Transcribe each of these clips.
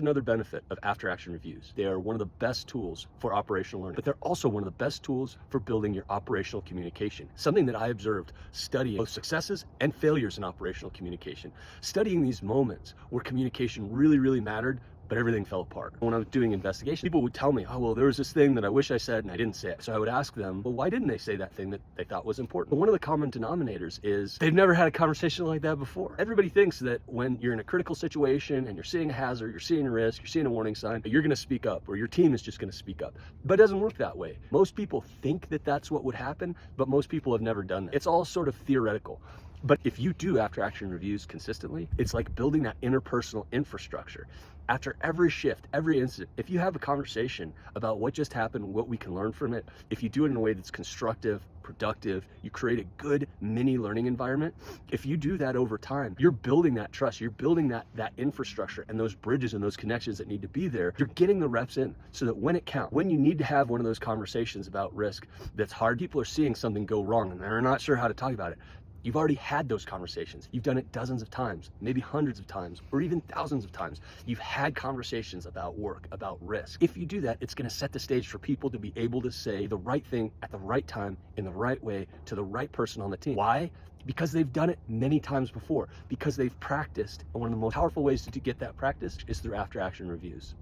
Another benefit of after-action reviews. They are one of the best tools for operational learning, but they're also one of the best tools for building your operational communication. Something that I observed studying both successes and failures in operational communication. Studying these moments where communication really mattered, but everything fell apart. When I was doing investigation, people would tell me, oh, well, there was this thing that I wish I said and I didn't say it. So I would ask them, well, why didn't they say that thing that they thought was important? But one of the common denominators is they've never had a conversation like that before. Everybody thinks that when you're in a critical situation and you're seeing a hazard, you're seeing a risk, you're seeing a warning sign, you're gonna speak up, or your team is just gonna speak up. But it doesn't work that way. Most people think that that's what would happen, but most people have never done that. It's all sort of theoretical. But if you do after-action reviews consistently, it's like building that interpersonal infrastructure. After every shift, every incident, if you have a conversation about what just happened, what we can learn from it, if you do it in a way that's constructive, productive, you create a good mini learning environment. If you do that over time, you're building that trust, you're building that infrastructure and those bridges and those connections that need to be there. You're getting the reps in so that when it counts, when you need to have one of those conversations about risk that's hard, people are seeing something go wrong and they're not sure how to talk about it. You've already had those conversations. You've done it dozens of times, maybe hundreds of times, or even thousands of times. You've had conversations about work, about risk. If you do that, it's gonna set the stage for people to be able to say the right thing at the right time, in the right way, to the right person on the team. Why? Because they've done it many times before, because they've practiced. And one of the most powerful ways to get that practice is through after-action reviews.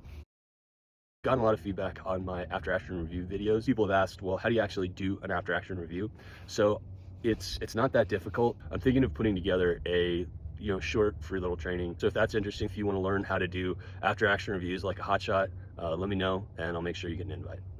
Gotten a lot of feedback on my after-action review videos. People have asked, well, how do you actually do an after-action review? So it's not that difficult. I'm thinking of putting together a short free little training. So if that's interesting, if you want to learn how to do after-action reviews like a hotshot, let me know and I'll make sure you get an invite.